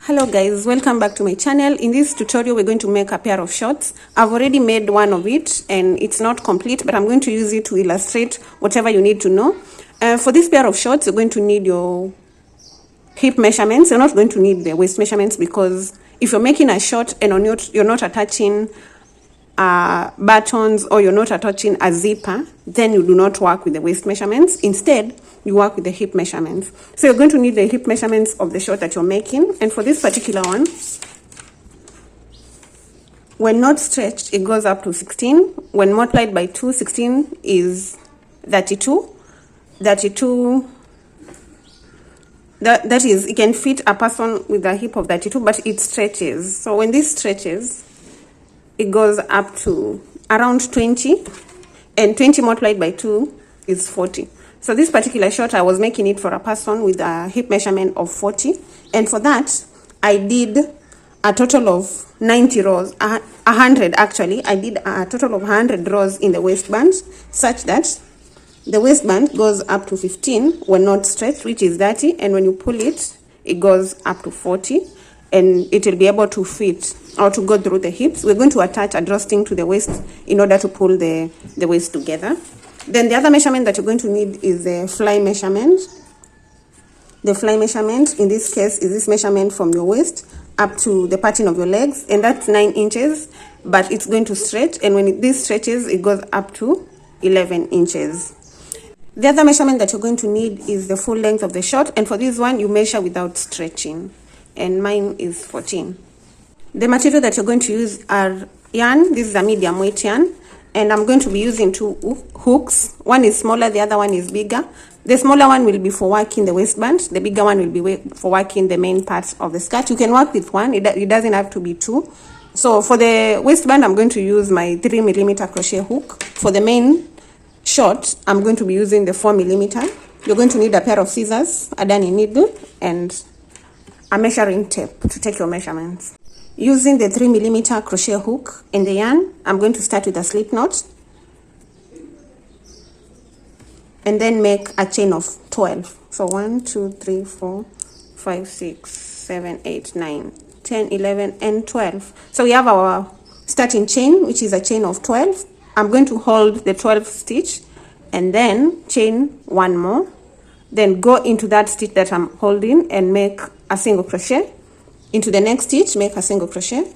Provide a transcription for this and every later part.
Hello guys, welcome back to my channel. In this tutorial we're going to make a pair of shorts. I've already made one of it and it's not complete, but I'm going to use it to illustrate whatever you need to know. For this pair of shorts you're going to need your hip measurements. You're not going to need the waist measurements because if you're making a short and you're not attaching buttons or you're not attaching a zipper, then you do not work with the waist measurements. Instead, you work with the hip measurements. So you're going to need the hip measurements of the short that you're making. And for this particular one, when not stretched, it goes up to 16. When multiplied by 2, 16 is 32. 32, that is, it can fit a person with a hip of 32, but it stretches. So when this stretches, it goes up to around 20. And 20 multiplied by 2 is 40. So this particular short, I was making it for a person with a hip measurement of 40. And for that, I did a total of 90 rows, 100 actually. I did a total of 100 rows in the waistband, such that the waistband goes up to 15 when not stretched, which is 30. And when you pull it, it goes up to 40. And it will be able to fit or to go through the hips. We're going to attach a drawstring to the waist in order to pull the waist together. Then the other measurement that you're going to need is the fly measurement. The fly measurement in this case is this measurement from your waist up to the parting of your legs, and that's 9 inches, but it's going to stretch, and when this stretches, it goes up to 11 inches. The other measurement that you're going to need is the full length of the short, and for this one, you measure without stretching, and mine is 14. The material that you're going to use are yarn. This is a medium weight yarn. And I'm going to be using 2 hooks. One is smaller, the other one is bigger. The smaller one will be for working the waistband. The bigger one will be for working the main part of the skirt. You can work with one. It doesn't have to be 2. So for the waistband, I'm going to use my 3mm crochet hook. For the main short, I'm going to be using the 4mm. You're going to need a pair of scissors, a darning needle, and a measuring tape to take your measurements. Using the 3mm crochet hook in the yarn, I'm going to start with a slip knot and then make a chain of 12. So 1, 2, 3, 4, 5, 6, 7, 8, 9, 10, 11, and 12. So we have our starting chain, which is a chain of 12. I'm going to hold the 12th stitch and then chain 1 more. Then go into that stitch that I'm holding and make a single crochet. Into the next stitch, make a single crochet,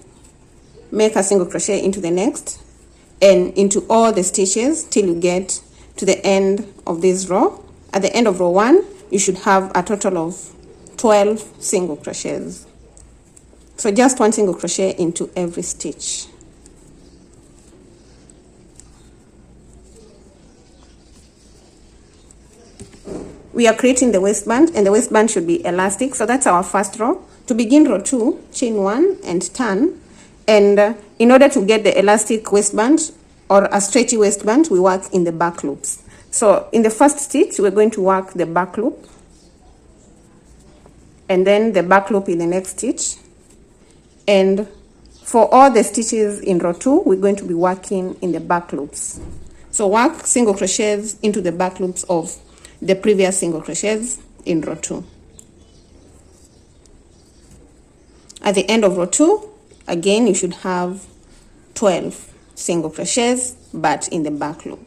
make a single crochet into the next, and into all the stitches till you get to the end of this row. At the end of row 1, you should have a total of 12 single crochets. So just 1 single crochet into every stitch. We are creating the waistband, and the waistband should be elastic, so that's our first row. To begin row 2, chain 1 and turn, and in order to get the elastic waistband or a stretchy waistband, we work in the back loops. So in the first stitch, we're going to work the back loop, and then the back loop in the next stitch. And for all the stitches in row 2, we're going to be working in the back loops. So work single crochets into the back loops of the previous single crochets in row 2. At the end of row 2, again, you should have 12 single crochets, but in the back loop.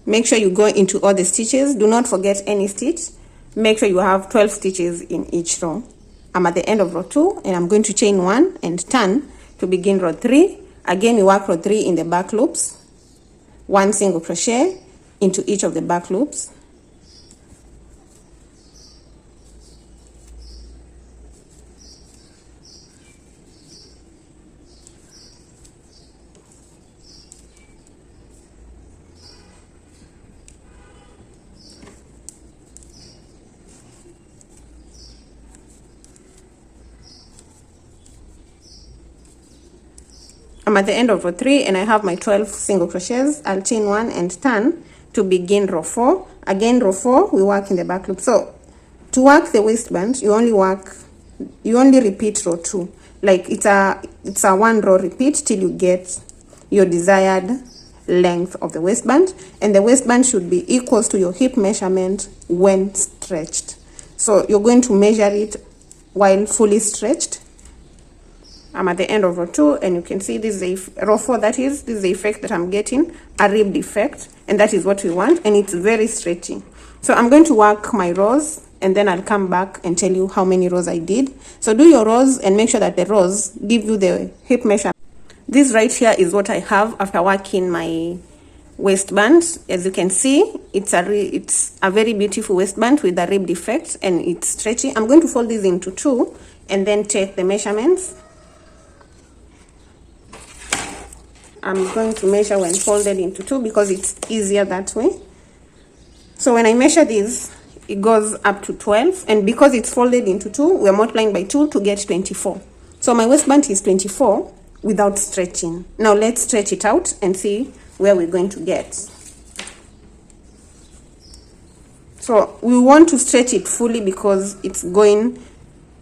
Make sure you go into all the stitches. Do not forget any stitch. Make sure you have 12 stitches in each row. I'm at the end of row 2, and I'm going to chain 1 and turn to begin row 3. Again, we work row 3 in the back loops. 1 single crochet into each of the back loops. I'm at the end of row 3 and I have my 12 single crochets. I'll chain 1 and turn to begin row 4. Again, row 4, we work in the back loop. So to work the waistband, you only repeat row 2. Like it's a 1 row repeat till you get your desired length of the waistband, and the waistband should be equal to your hip measurement when stretched. So you're going to measure it while fully stretched. I'm at the end of row 2, and you can see this is row 4, this is the effect that I'm getting, a ribbed effect, and that is what we want, and it's very stretchy. So I'm going to work my rows, and then I'll come back and tell you how many rows I did. So do your rows and make sure that the rows give you the hip measure. This right here is what I have after working my waistband. As you can see, it's a very beautiful waistband with a ribbed effect, and it's stretchy. I'm going to fold this into 2 and then take the measurements. I'm going to measure when folded into 2 because it's easier that way. So when I measure this, it goes up to 12, and because it's folded into 2, we're multiplying by 2 to get 24. So my waistband is 24 without stretching. Now let's stretch it out and see where we're going to get. So we want to stretch it fully because it's going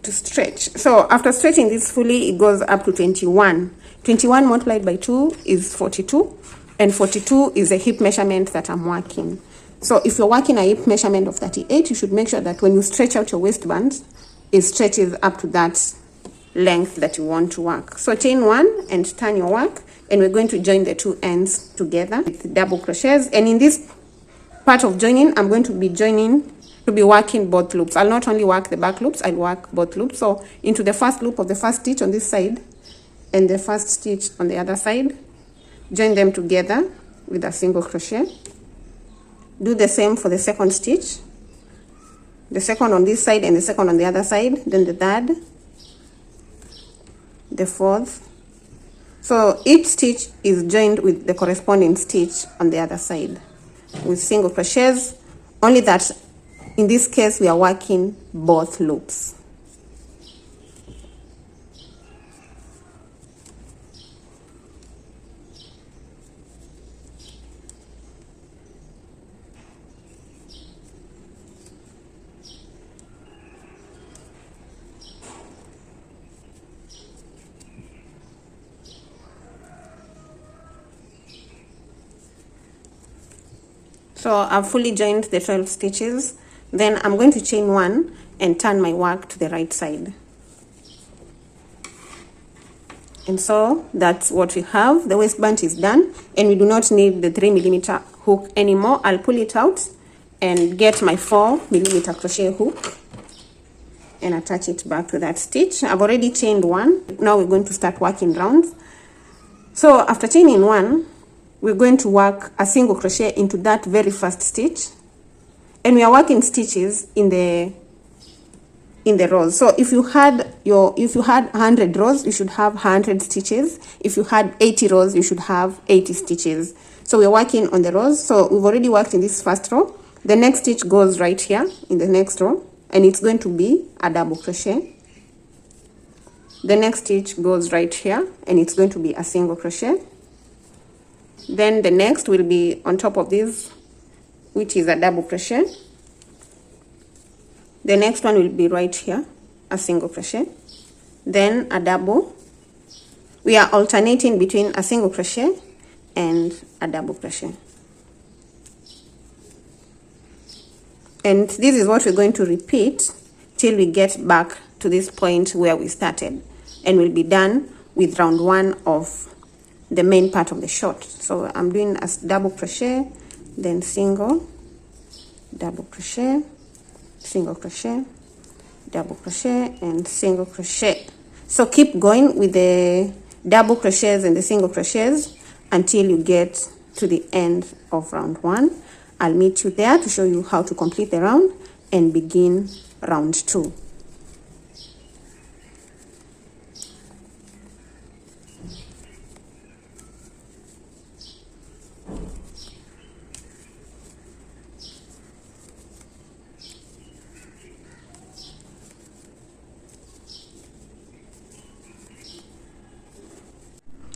to stretch. So after stretching this fully, it goes up to 21. 21 multiplied by 2 is 42, and 42 is the hip measurement that I'm working. So if you're working a hip measurement of 38, you should make sure that when you stretch out your waistband, it stretches up to that length that you want to work. So chain 1 and turn your work, and we're going to join the 2 ends together with double crochets. And in this part of joining, I'm going to be working both loops. I'll not only work the back loops, I'll work both loops. So into the first loop of the first stitch on this side and the first stitch on the other side, join them together with a single crochet. Do the same for the second stitch, the second on this side and the second on the other side, then the third, the fourth. So each stitch is joined with the corresponding stitch on the other side with single crochets, only that in this case we are working both loops. So I've fully joined the 12 stitches. Then I'm going to chain 1 and turn my work to the right side. And so that's what we have. The waistband is done, and we do not need the 3mm hook anymore. I'll pull it out and get my 4mm crochet hook and attach it back to that stitch. I've already chained 1. Now we're going to start working rounds. So after chaining 1, we're going to work a single crochet into that very first stitch, and we are working stitches in the rows. So if you had 100 rows, you should have 100 stitches. If you had 80 rows, you should have 80 stitches. So we're working on the rows. So we've already worked in this first row. The next stitch goes right here in the next row, and it's going to be a double crochet. The next stitch goes right here, and it's going to be a single crochet. Then the next will be on top of this, which is a double crochet. The next one will be right here, a single crochet, then a double. We are alternating between a single crochet and a double crochet. And this is what we're going to repeat till we get back to this point where we started, and we'll be done with round 1 of the main part of the short. So I'm doing a double crochet, then single, double crochet, single crochet, double crochet, and single crochet. So keep going with the double crochets and the single crochets until you get to the end of round 1. I'll meet you there to show you how to complete the round and begin round 2.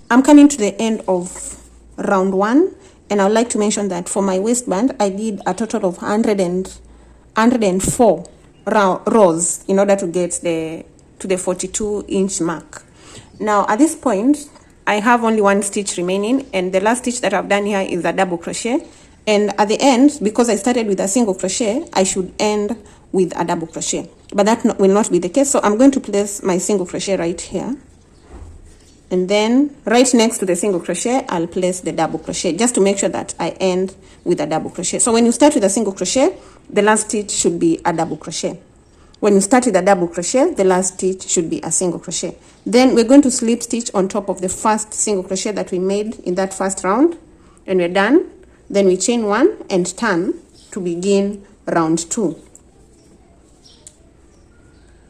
I'm coming to the end of round 1, and I would like to mention that for my waistband, I did a total of 104 rows in order to get to the 42-inch mark. Now, at this point, I have only one stitch remaining, and the last stitch that I've done here is a double crochet. And at the end, because I started with a single crochet, I should end with a double crochet, but that will not be the case. So I'm going to place my single crochet right here, and then right next to the single crochet I'll place the double crochet, just to make sure that I end with a double crochet. So when you start with a single crochet, the last stitch should be a double crochet. When you start with a double crochet, the last stitch should be a single crochet. Then we're going to slip stitch on top of the first single crochet that we made in that first round, and we're done. Then we chain 1 and turn to begin round 2.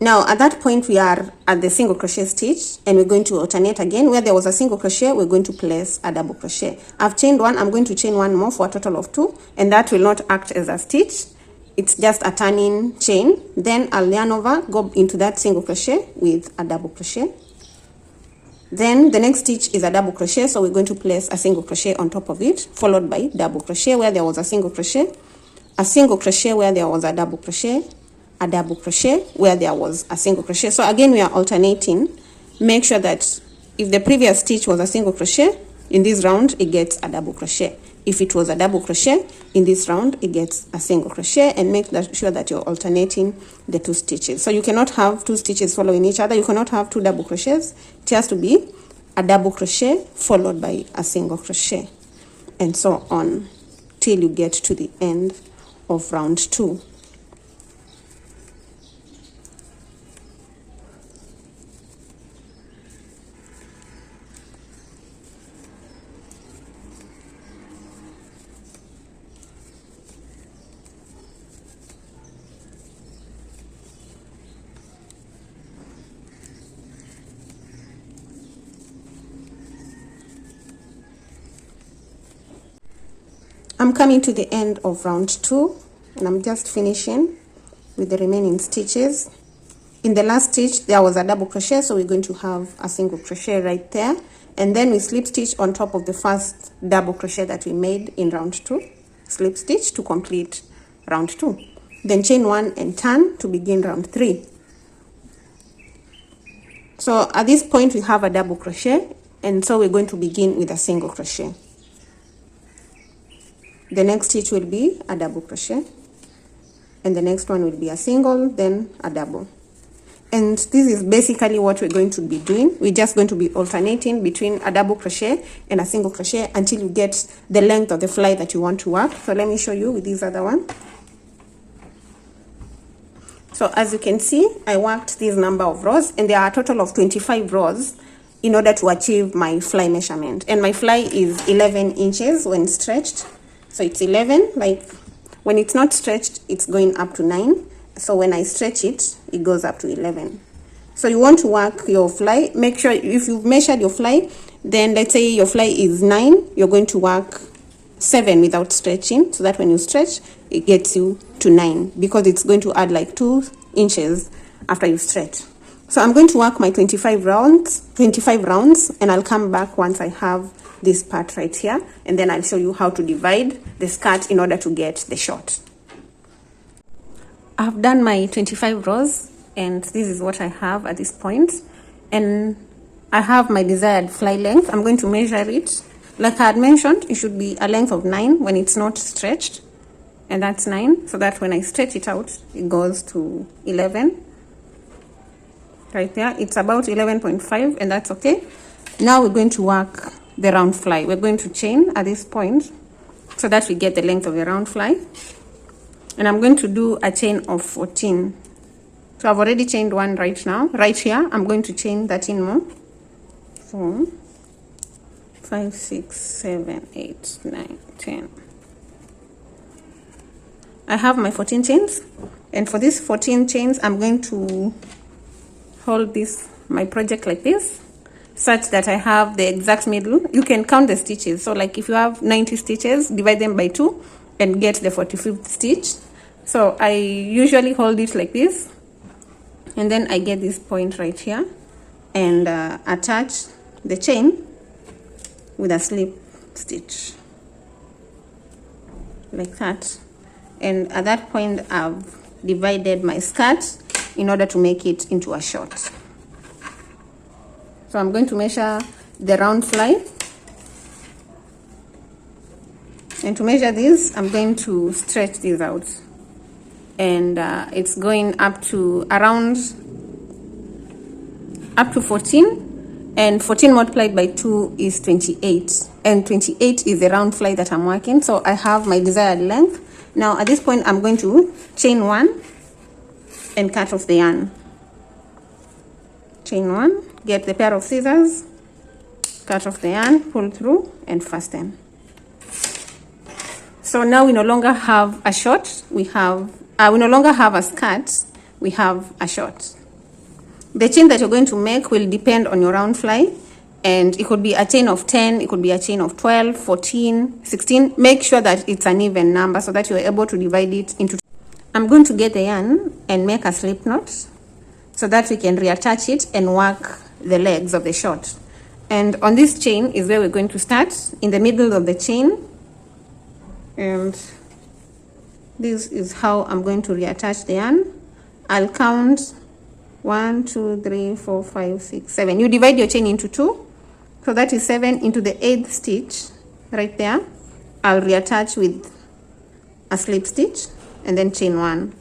Now at that point we are at the single crochet stitch, and we're going to alternate again. Where there was a single crochet, we're going to place a double crochet. I've chained 1, I'm going to chain 1 more for a total of 2, and that will not act as a stitch. It's just a turning chain. Then I'll yarn over, go into that single crochet with a double crochet. Then the next stitch is a double crochet, so we're going to place a single crochet on top of it, followed by double crochet where there was a single crochet where there was a double crochet where there was a single crochet. So again we are alternating. Make sure that if the previous stitch was a single crochet, in this round it gets a double crochet. If it was a double crochet, in this round it gets a single crochet, and make sure that you're alternating the 2 stitches. So you cannot have 2 stitches following each other. You cannot have 2 double crochets. It has to be a double crochet followed by a single crochet, and so on till you get to the end of round 2. I'm coming to the end of round 2, and I'm just finishing with the remaining stitches. In the last stitch there was a double crochet, so we're going to have a single crochet right there, and then we slip stitch on top of the first double crochet that we made in round 2. Slip stitch to complete round 2. Then chain 1 and turn to begin round 3. So at this point we have a double crochet, and so we're going to begin with a single crochet. The next stitch will be a double crochet, and the next one will be a single, then a double. And this is basically what we're going to be doing. We're just going to be alternating between a double crochet and a single crochet until you get the length of the fly that you want to work. So let me show you with this other one. So as you can see, I worked this number of rows, and there are a total of 25 rows in order to achieve my fly measurement. And my fly is 11 inches when stretched. So it's 11, like when it's not stretched, it's going up to 9. So when I stretch it, it goes up to 11. So you want to work your fly. Make sure if you've measured your fly, then let's say your fly is 9, you're going to work 7 without stretching, so that when you stretch, it gets you to 9, because it's going to add like 2 inches after you stretch. So I'm going to work my 25 rounds, and I'll come back once I have this part right here, and then I'll show you how to divide the skirt in order to get the short. I've done my 25 rows, and this is what I have at this point, and I have my desired fly length. I'm going to measure it. Like I had mentioned, it should be a length of 9 when it's not stretched, and that's 9, so that when I stretch it out, it goes to 11. Right there, it's about 11.5, and that's okay. Now we're going to work the round fly. We're going to chain at this point so that we get the length of the round fly, and I'm going to do a chain of 14. So I've already chained 1 right now. Right here I'm going to chain 13 more. 4 5 6 7 8 9 10. I have my 14 chains, and for these 14 chains I'm going to hold my project like this, such that I have the exact middle. You can count the stitches. So like if you have 90 stitches, divide them by 2 and get the 45th stitch. So I usually hold it like this, and then I get this point right here and attach the chain with a slip stitch like that. And at that point I've divided my skirt in order to make it into a short. So I'm going to measure the round fly. And to measure this, I'm going to stretch this out, and it's going up to 14, and 14 multiplied by 2 is 28, and 28 is the round fly that I'm working. So I have my desired length. Now at this point, I'm going to chain 1 and cut off the yarn. Chain 1, get the pair of scissors, cut off the yarn, pull through, and fasten. So now we no longer have a short, we no longer have a skirt, we have a short. The chain that you're going to make will depend on your round fly, and it could be a chain of 10, it could be a chain of 12, 14, 16. Make sure that it's an even number so that you're able to divide it into. I'm going to get the yarn and make a slip knot so that we can reattach it and work the legs of the short. And on this chain is where we're going to start, in the middle of the chain. And this is how I'm going to reattach the yarn. I'll count 1, 2, 3, 4, 5, 6, 7. You divide your chain into 2, so that is 7 into the 8th stitch right there. I'll reattach with a slip stitch and then chain 1.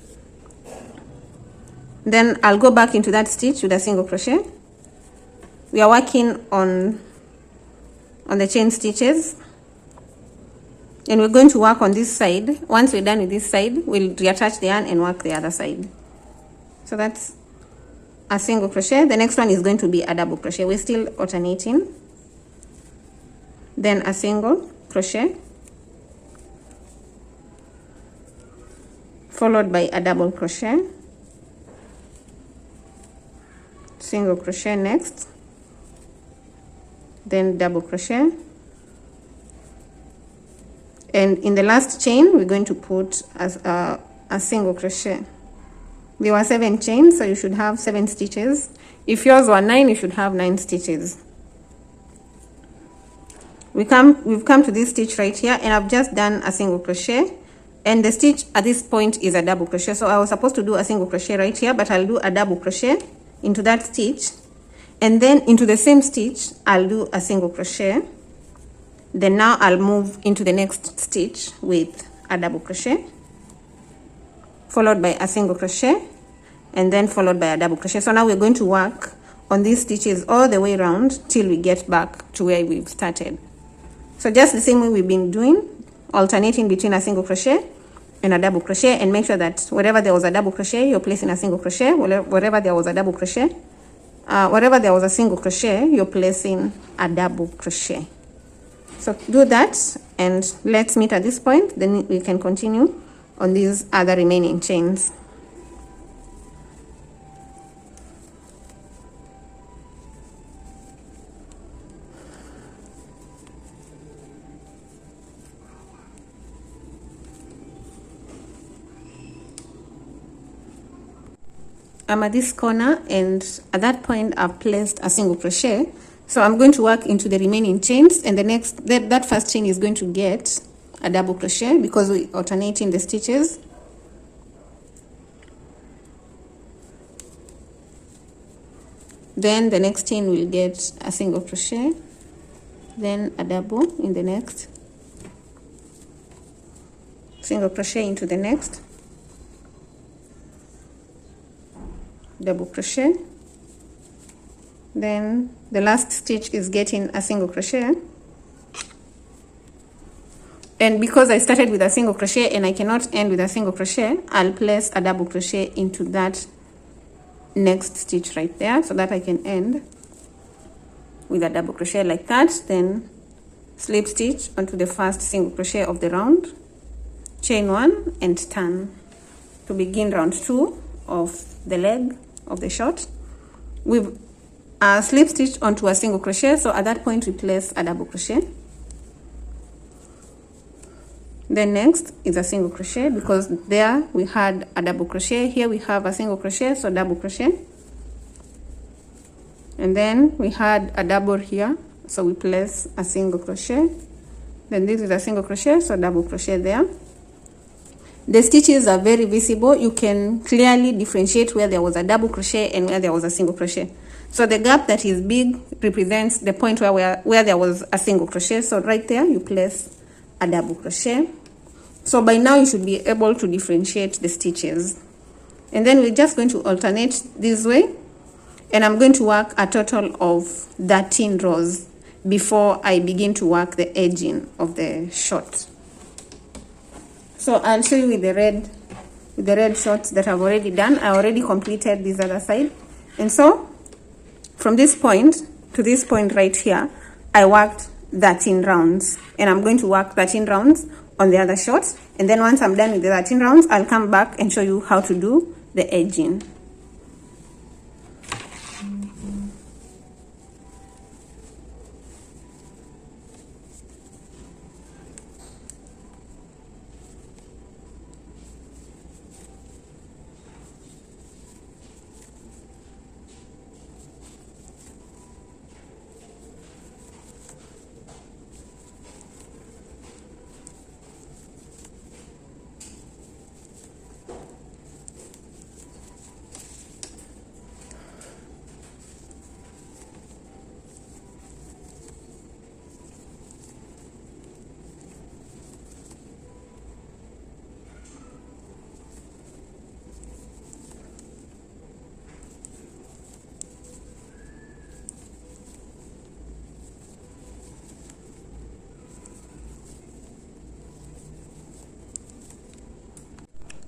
Then I'll go back into that stitch with a single crochet. We are working on the chain stitches. And we're going to work on this side. Once we're done with this side, we'll reattach the yarn and work the other side. So that's a single crochet. The next one is going to be a double crochet. We're still alternating. Then a single crochet, followed by a double crochet, single crochet next, then double crochet. And in the last chain, we're going to put a single crochet. There were 7 chains, so you should have 7 stitches. If yours were 9, you should have 9 stitches. We've come to this stitch right here, and I've just done a single crochet. And the stitch at this point is a double crochet. So I was supposed to do a single crochet right here, but I'll do a double crochet into that stitch. And then into the same stitch, I'll do a single crochet. Then now I'll move into the next stitch with a double crochet, followed by a single crochet, and then followed by a double crochet. So now we're going to work on these stitches all the way around till we get back to where we've started. So just the same way we've been doing, alternating between a single crochet and a double crochet, and make sure that wherever there was a double crochet, you're placing a single crochet. Wherever there was a double crochet, wherever there was a single crochet, you're placing a double crochet. So do that, and let's meet at this point, then we can continue on these other remaining chains. I'm at this corner, and at that point I've placed a single crochet. So I'm going to work into the remaining chains, and that first chain is going to get a double crochet because we're alternating the stitches. Then the next chain will get a single crochet, then a double in the next, single crochet into the next, double crochet. Then the last stitch is getting a single crochet, and because I started with a single crochet and I cannot end with a single crochet, I'll place a double crochet into that next stitch right there so that I can end with a double crochet like that. Then slip stitch onto the first single crochet of the round, chain 1 and turn to begin round 2 of the leg of the short. We've slip stitch onto a single crochet, so at that point we place a double crochet. Then next is a single crochet, because there we had a double crochet, here we have a single crochet, so double crochet. And then we had a double here, so we place a single crochet. Then this is a single crochet, so double crochet there. The stitches are very visible. You can clearly differentiate where there was a double crochet and where there was a single crochet. So the gap that is big represents the point where there was a single crochet. So right there you place a double crochet. So by now you should be able to differentiate the stitches. And then we're just going to alternate this way, and I'm going to work a total of 13 rows before I begin to work the edging of the short. So I'll show you with the red shorts that I've already done. I already completed this other side. And so from this point to this point right here, I worked 13 rounds, and I'm going to work 13 rounds on the other short. And then once I'm done with the 13 rounds, I'll come back and show you how to do the edging.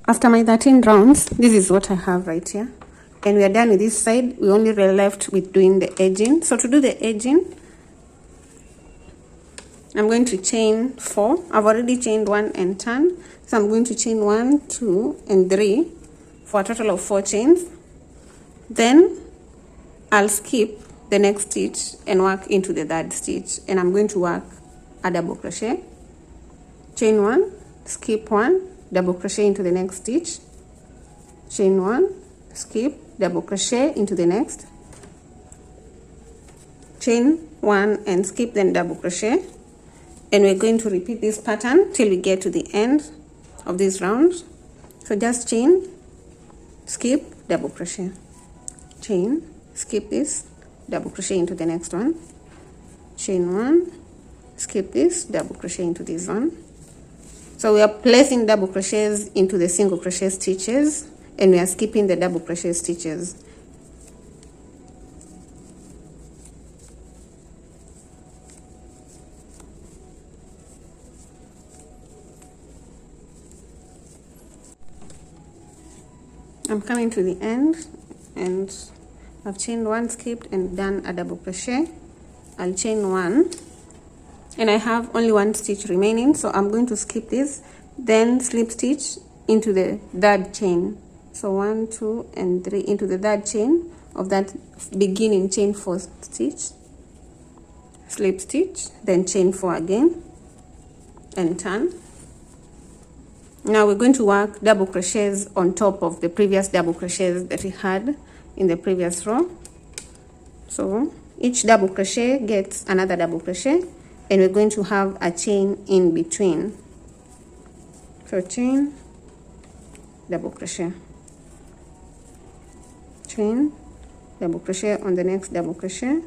After my 13 rounds, this is what I have right here. And we are done with this side. We only left with doing the edging. So to do the edging, I'm going to chain 4. I've already chained 1 and turn. So I'm going to chain 1, 2, and 3 for a total of 4 chains. Then I'll skip the next stitch and work into the third stitch. And I'm going to work a double crochet. Chain 1, skip 1, double crochet into the next stitch, chain 1, skip, double crochet into the next, chain 1 and skip, then double crochet. And we're going to repeat this pattern till we get to the end of this round. So just chain, skip, double crochet, chain, skip this, double crochet into the next one, chain 1, skip this, double crochet into this one. So we are placing double crochets into the single crochet stitches, and we are skipping the double crochet stitches. I'm coming to the end, and I've chained 1, skipped, and done a double crochet. I'll chain 1. And I have only 1 stitch remaining, so I'm going to skip this, then slip stitch into the third chain. So 1, 2, and 3 into the third chain of that beginning chain 4 stitch, slip stitch, then chain 4 again, and turn. Now we're going to work double crochets on top of the previous double crochets that we had in the previous row. So each double crochet gets another double crochet, and we're going to have a chain in between. So chain, double crochet, chain, double crochet on the next double crochet,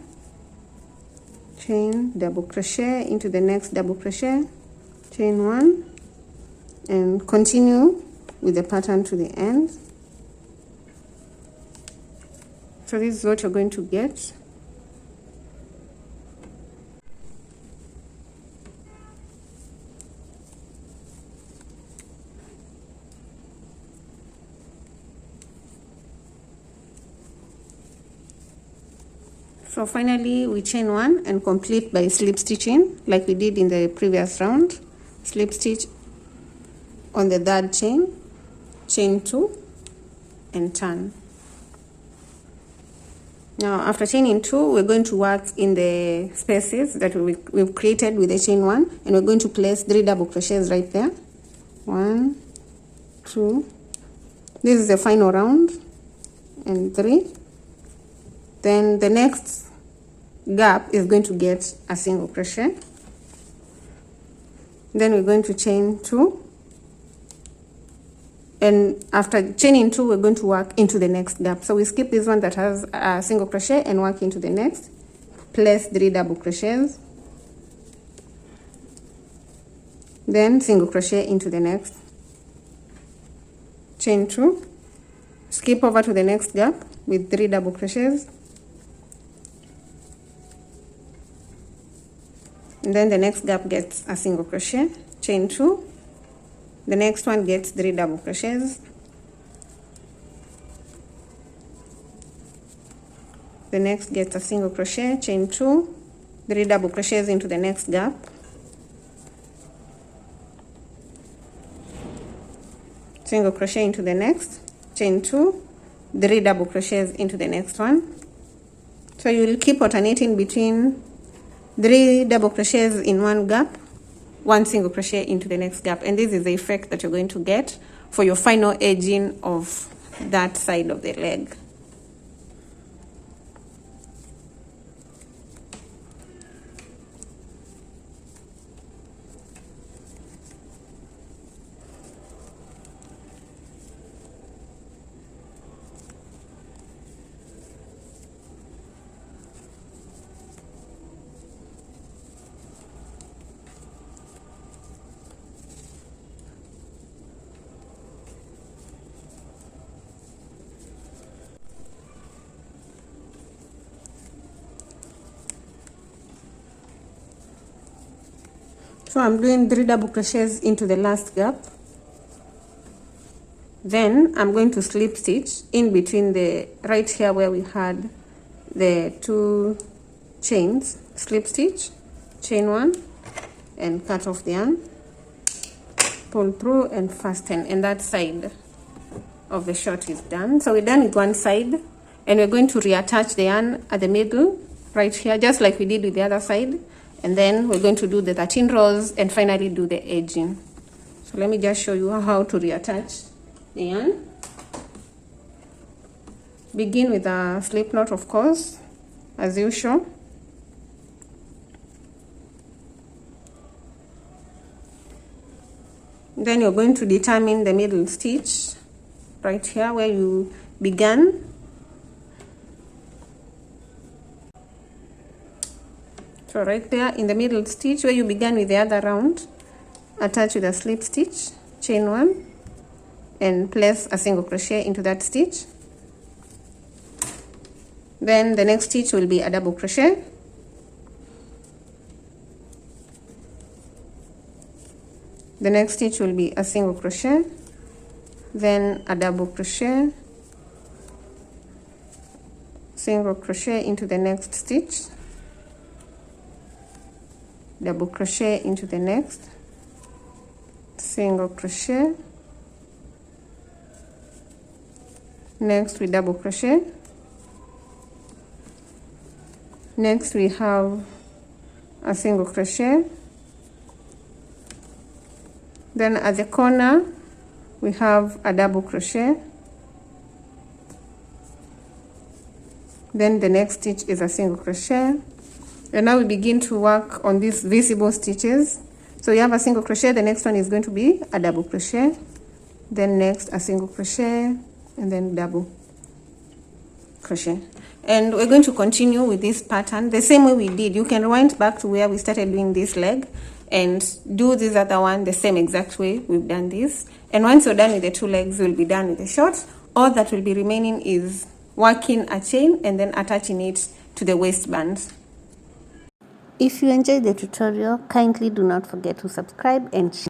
chain, double crochet into the next double crochet, chain 1, and continue with the pattern to the end. So this is what you're going to get. So finally we chain 1 and complete by slip stitching like we did in the previous round. Slip stitch on the third chain, chain 2, and turn. Now after chaining 2, we're going to work in the spaces that we've created with the chain 1, and we're going to place 3 double crochets right there. 1, 2, this is the final round, and 3. Then the next gap is going to get a single crochet. Then we're going to chain 2, And after chaining 2, we're going to work into the next gap. So we skip this one that has a single crochet and work into the next. Place 3 double crochets, then single crochet into the next, chain 2, skip over to the next gap with 3 double crochets, and then the next gap gets a single crochet, chain 2, the next one gets 3 double crochets, the next gets a single crochet, chain 2, 3 double crochets into the next gap, single crochet into the next, chain 2, 3 double crochets into the next one. So you will keep alternating between 3 double crochets in one gap, 1 single crochet into the next gap, and this is the effect that you're going to get for your final edging of that side of the leg. So I'm doing 3 double crochets into the last gap. Then I'm going to slip stitch in between the right here where we had the 2 chains. Slip stitch, chain 1, and cut off the yarn, pull through and fasten, and that side of the short is done. So we're done with one side, and we're going to reattach the yarn at the middle right here, just like we did with the other side. And then we're going to do the 13 rows and finally do the edging. So let me just show you how to reattach the yarn. Begin with a slip knot, of course, as usual. Then you're going to determine the middle stitch right here where you began. So right there in the middle stitch where you began with the other round, attach with a slip stitch, chain 1, and place a single crochet into that stitch. Then the next stitch will be a double crochet. The next stitch will be a single crochet, then a double crochet, single crochet into the next stitch, double crochet into the next, single crochet, next we double crochet, next we have a single crochet, then at the corner we have a double crochet, then the next stitch is a single crochet. And now we begin to work on these visible stitches. So you have a single crochet, the next one is going to be a double crochet, then next a single crochet, and then double crochet. And we're going to continue with this pattern the same way we did. You can rewind back to where we started doing this leg and do this other one the same exact way we've done this. And once you're done with the 2 legs, you'll be done with the short. All that will be remaining is working a chain and then attaching it to the waistband. If you enjoyed the tutorial, kindly do not forget to subscribe and share.